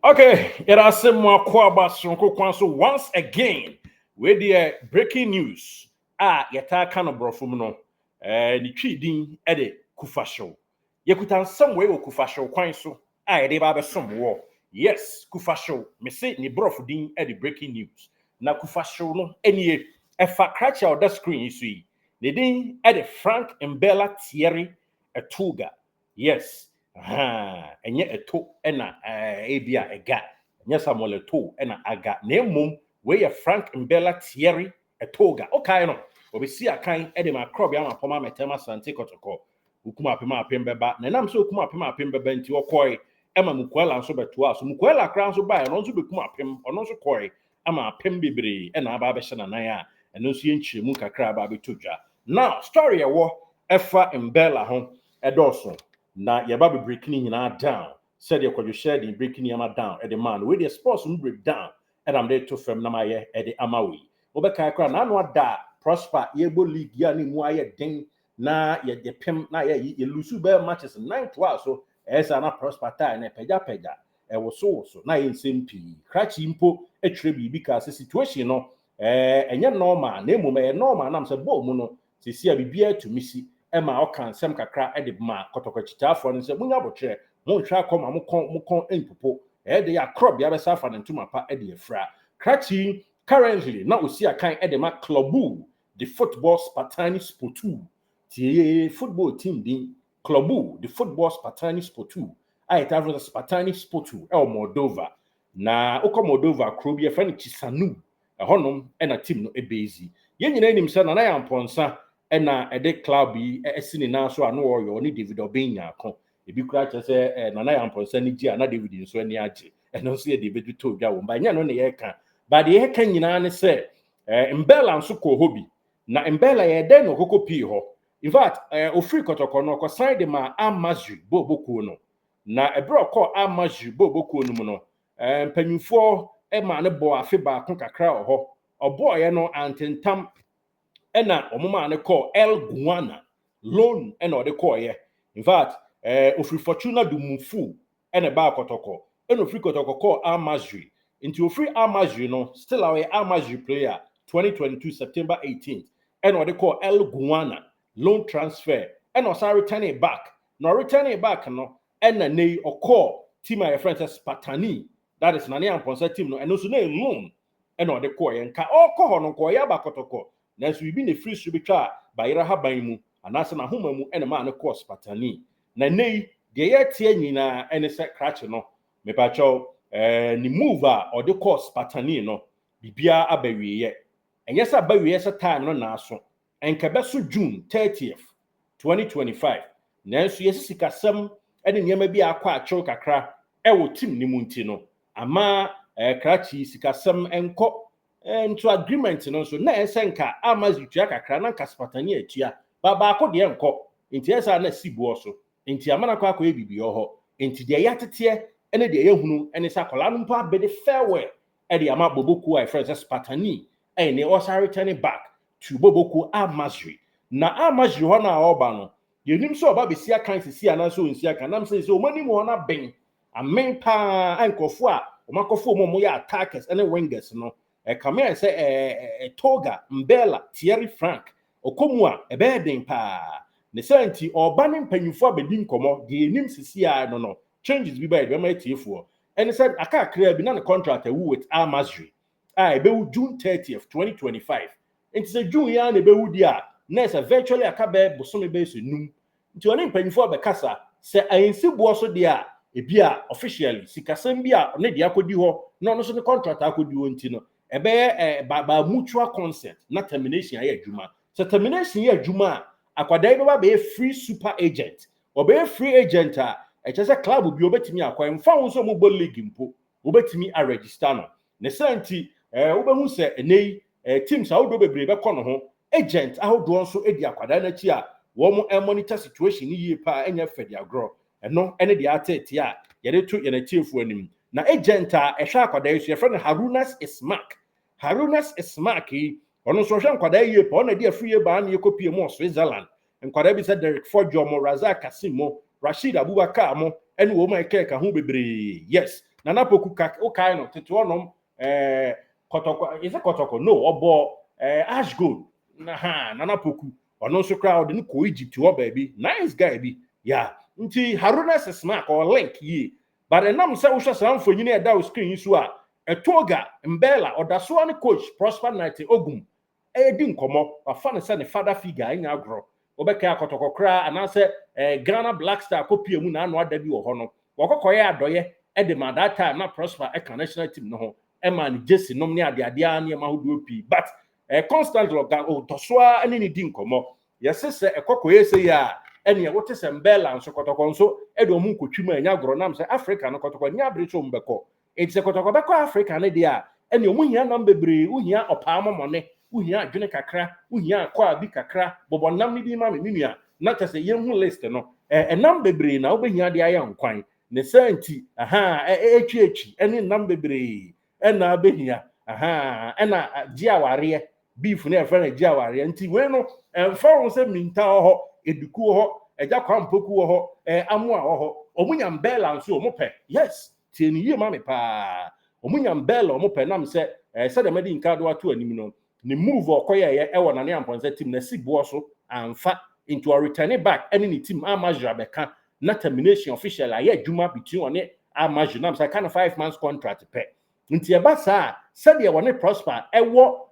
Okay, it has some more so once again with the breaking news. Yata kind of brofumuno. The tree din ede kufa show. Yekutan some way o kufa show kwan so. De ba some war. Yes, kufa show. Me say ni brofu din ede breaking news. Na kufa show no any efa cracha or the screen you see. The din ede Frank Mbella Thierry Etouga. Yes. Enye eto ena ebia ega enye Samuel eto ena aga na emom we ye Frank Mbella Thierry Etouga okay no obesi akan e de makro bia mapoma metema sante Kotoko ukuma apema apem beba na nam so ukuma apema apem beba nti okoi ema mukwela nso beto aso mukwela kra nso ba no nso bekuma apem ono nso koi ama apem bebre ena aba be hye nan a eno nso ye nkyiremu kakra aba betodwa now story ewo efa Mbella ho edoso na yaba be breaking nyina down said you could share the breaking yama down at the man with the sports break down and I'm there to firm na maye at the amawi obeka kra na no da prosper yebo league ya ni mu aye den na ye de pem na ye lusu be matches 9 to so esa na prosper tie na pega e wo so na ye nsem pi krachi mpo etwere bi because situation no enye normal na emom e normal na mse bo mu no sisi a bibia to misi ema okan sem kakra ede ma Kotoko chichafo no se munya botre mo hwa akoma mo kon empopo de ya crop ya be safa ne ntuma pa de efra krachi currently na osi akan de ma clubu the football Spartani Sportu tie football team din clubu the football Spartani Sportu ai ta for Spartani Sportu Moldova na uko Moldova kro bi e fa ne Chisanu honom na team no ebezi ye nyina nim se na ya mponsa na ede club yi esini na so ano oyo ni David Obenya akon ebi kura che se nana ya mponsa ni gi na David nso ani age eno so ye David to dwa wo ba nya no ne ye ka ba de ye ka nyina ne se Mbella nso ko hobi na Mbella ye de no kokko pi ho in fact ofri Kotoko no ko sign de ma Amazri boboku no na ebro ko Amazri boboku no mu no mpanyufo ma ne bo afi ba kon kakra ho obo ye no antentam ena omuma ne call El Guana loan ena o de call ye in fact ofri Fortuna du Mufu ena ba Kotoko ena ofri Kotoko call Amazri into ofri Amazri no still our Amazri player 2022 September 18th ena o de call El Guana loan transfer ena o sa return it back no return it back no ena nei o call team my friend Spartani that is nani amponsa team no ena so na loan ena o de call ye nka o call no call ya ba Kotoko na so bi ne free so betwa bayira haban mu anase na homa mu ene ma ne course patani na nei de ye tie nyina ene se crash no me pa cho ni move a or the course patani no bibia abawie ye enye se abawie se time no na so enka be so June 30th 2025 na so ye sikasem ene nyema bi akwa acho kakra e wo team ni mu nti no ama krachi sikasem enko into agreement no so na esenka amazitua kakra na kaspatani atua baba akode enko enti esa na sibuo so enti amana kwa akọ ebibi ho enti de yatete ene de yehunu ene sa kola no mpa be de farewell e de ama boboku a friends Spartani ene o sa return back to boboku Amazri na Amazri ho na oba no yenim so oba be sia kan sisi ana so nsia kan nam se o mani mo na ben amen pa ankofo a o makofo mo ya attackers ene wingers no come here say Etouga Mbella Thierry Frank okomua ebeden pa ne senti oba ne mpanyufo abedi nkomo de enim sisi a no changes bi ba de ma tiefo and said aka kra bi na contract awu with Amazri ebewu June 30th 2025 nti say June ya na ebewu di a na say virtually aka be bosome be so num nti oni mpanyufo abekasa say ayensi bo so de a ebi a officially sikasem bi a ne de akodi ho no so ne contract akodi ho nti no ebe ba mutual consent na termination ya adwuma so termination ya adwuma akwadai be ba be free super agent obe free agent a echese club bi obetimi akwa mfa wo so mo bo league mpo obetimi a register no ne santi obehu se enei teams ahodo bebre be kọ no ho agent ahodo nso edi akwadai na chi a wo mo monitor situation ni yie pa enya fedi agro eno ene de atete a yede to ye na chiefu anim na agent a ehwe akwadai so ye friend Harunas Ismaki ono so hwe nkwada yie pa ona de afrie ba na yekopie mo Switzerland nkwada bi se Derek Forjo mo Razak Kasimo Rashid Abubakar mo ene wo mai keka ho bebre yes Nana Poku okay no tete onom Kotoko is a Kotoko no obo Ash Gold Nana Poku ono nso crowd ni ko Egypt wo baby nice guy bi yeah nti Haruna Sesmak or link ye but enam se wo hwe san fonyini e da screen so a Etouga Mbella odaso ani coach Prosper Night Ogum di nkomo afa ne se ne father figure anya agro obeka Kotoko kra anase Ghana Black Star kopie mu na anu adabi wo ho no wokokoye adoye e de ma that time na Prosper national team no ho e man Jesse nom ne ade ane ma hodo pi but constant logan tosoa ani ni di nkomo yese se ekokoye se ya ene wote se Mbella nso Kotoko nso e de omu nkotwi ma anya agro nam se Africa no Kotoko nya abrecho mbeko enti se Kotoko beko Africa ne dia ene omu hia nam bebre uhia opam momone uhia adwene kakra uhia akwa bi kakra bobo nam ni bi ma me nua na tese yehu list no enam bebre na obehia de aya nkwan ne santi echi ene nam bebre ena abehia ena giaware beef na efere giaware nti we no emfa won se minta ho eduku ho eja kwampoku ho amu a ho omunya Mbella nso omope yes tie ni yie ma me pa omunya Mbella omope nam se se de medi nka do ato anim no ne move okoye ewo na ne amponse team na sibo so amfa into a returning back any ni team amajra beka na termination official aye adwuma between one amajra nam say kind of 5 months contract pe nti e ba sa said ye one Prosper ewo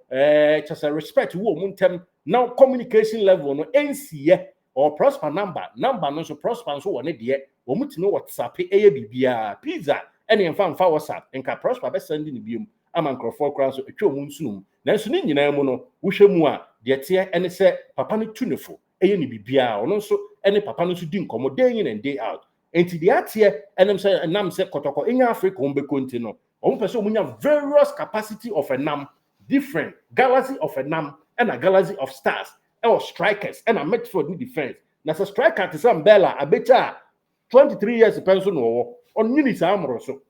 just a respect wo muntem now communication level no NCE or Prosper number no so Prosper so one de wo mutino WhatsApp eye bibia pizza ene mfa WhatsApp enka Prosper be send ni biom ama nkrofo kra so etwa mu nsunum nanso ni nyina mu no wohwe mu a de tie ene se papa no tunefo eye ni bibia ono nso ene papa no so di nkomo day in and day out enti de atie enem se nam se Kotoko enya Africa ombe konti no omo pese omunya various capacity of a nam different galaxy of a nam and a galaxy of stars or strikers and a midfield ni defense na se striker te some Mbella abecha 23 years penso no on minutes amro so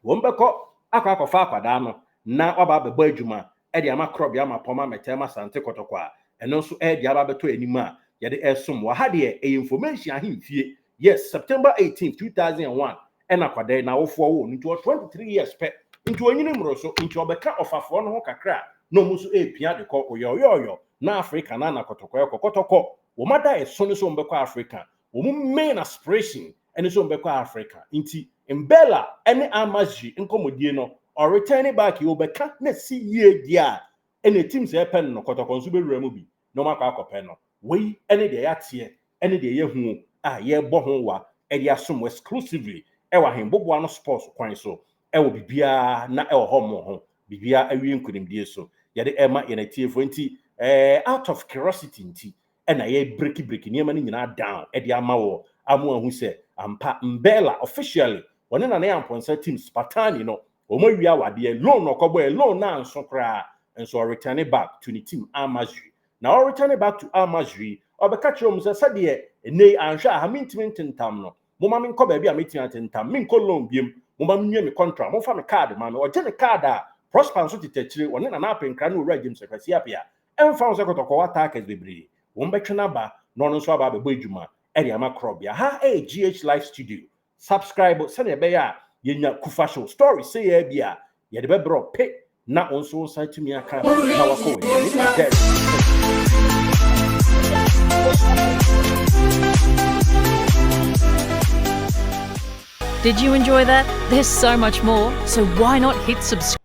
wombeko akwa akwada no na oba bebo adwuma e de ama crop ya mapoma metema sante Kotoko a eno nso e de aba beto anim a ye de esom wa ha de information ahimfie yes September 18 2001 and akwada na wofo wo nti 23 years pe nti onyini mro so nti obeka ofafo no ho kakra no muso epia de ko oyo na Africa na Kotoko wo mada eso no so mbeko Africa wo mu main aspiration ene so mbeko Africa nti Mbella ene amaji nkomodie no or returning back you beka na si ye dia ene team se pen no Kotoko nso bewura mu bi no maka akọpẹ no we ene de ya tie ene de ye hu a ye bọ ho wa e de asom exclusively e wa hembobo no sports kwan so e wo bibia na e wo ho bibia awie nkunimdie so ye de ema ye na tie fo nti out of curiosity nti e na ye break niam na nyina down e de ama wo amu ahu se ampa Mbella officially wona na ya amponsa team Spartani no o ma wi awade loan no kobo loan na nso kra nso return back to the team Amazri now return back to Amazri obeka chiro se sade ene anhwa ha mintimi tentam no mo ma men ko ba bia metia tentam men ko loan biem mo ma menwe me contract mo fa me card ma me o je ne card a Prosper nso titachire wona na apenkra no ura James Kwasi apia emfa nso Kotoko attackers bebre wo mbetwena ba no nso aba bebo adwuma e de ama crop ya ha GH Live Studio subscribe send be ya yenya kufa show story say ya bia ye de be bro pe na onso site me aka na wako Did you enjoy that? There's so much more, so why not hit subscribe?